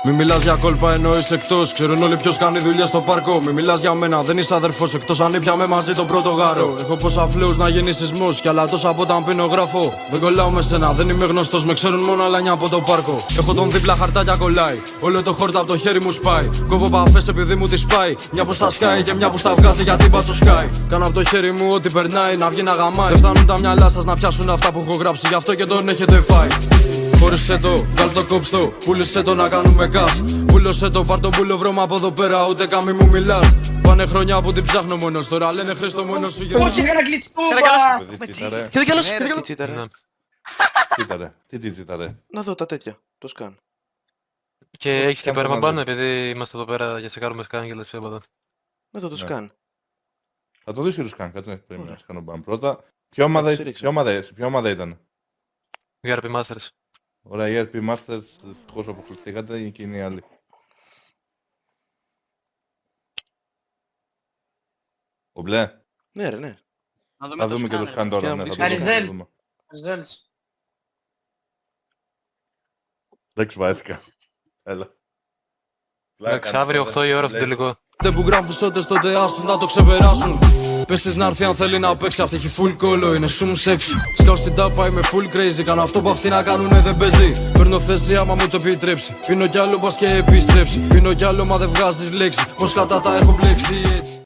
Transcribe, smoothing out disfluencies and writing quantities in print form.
Μη μιλάς για κόλπα ενώ είσαι εκτός. Ξέρουν όλοι ποιος κάνει δουλειά στο πάρκο. Μη μιλάς για μένα, δεν είσαι αδερφός. Εκτός αν ήπιαμε μαζί τον πρώτο γάρο. Έχω πόσα φλέους να γίνει σεισμός. Κι άλλα τόσα από όταν πίνω γράφω. Δεν κολλάω με σένα, δεν είμαι γνωστός. Με ξέρουν μόνο αλάνια από το πάρκο. Έχω τον δίπλα χαρτάκια κολλάει. Όλο το χόρτα από το χέρι μου σπάει. Κόβω παφές επειδή μου τη σπάει. Μια που στα σκάει και μια που στα βγάζει γιατί μπάτσο σκάει. Κάνω από το χέρι μου ό,τι περνάει να βγει να γαμάει. Δεν φτάνουν τα μυαλά σας να πιάσουν αυτά που έχω γράψει. Γι' αυτό και τον έχετε φάει. Χώρισε το, βγάλ' το κόψτο, πούλησε το να κάνουμε κας. Πούλωσε το, πάρ' το πουλοβρώμα από εδώ πέρα, ούτε καμί μου μιλάς. Πάνε χρόνια που την ψάχνω μόνος, τώρα λένε Χρήστο μόνος σου γυρνά. Όχι, έκανα γλυτσούμπα! Και κι άλλος. Τι τσίταρε. Τσίταρε. Τι τσίταρε. Να δω τα τέτοια. Το σκάν. Και έχεις και Κάνε πέρμα το πάνω επειδή είμαστε εδώ πέρα για σε κάνουμε σκάν και λες ψέματα. Να δω το Ναι. σκάν. Θα το δεις και το σκάν, κάτσε πρέπει να Ωραία. κάνω μπαμ. Πρώτα, ποια ομάδα στηρίξω. ποια ομάδα ήταν. VRP Masters. Ωραία, η RP Masters, δυστυχώς αποκλειστήκατε και είναι οι άλλοι. Ο μπλε, Ναι ρε, ναι. θα δούμε και το σκάν Και τώρα, να ναι, θα δεις το το δούμε, σκάν. θα το δούμε. Results. Δεν ξεβάθηκα. Έλα. Εντάξει, αύριο 8 η ώρα στο τελικό. Που γράφουν σώτες τότε άστον να το ξεπεράσουν. Πες της να έρθει αν θέλει να παίξει. Αυτή έχει full κόλλο, είναι σου μου σεξι. Σκάω στην τάπα, είμαι full crazy. Κάνω αυτό που αυτοί να κάνουνε δεν παίζει. Παίρνω θέση άμα μου το επιτρέψει. Πίνω κι άλλο μπας και επιστρέψει. Πίνω κι άλλο μα δεν βγάζεις λέξη. Πως κατά τα έχω μπλέξει έτσι.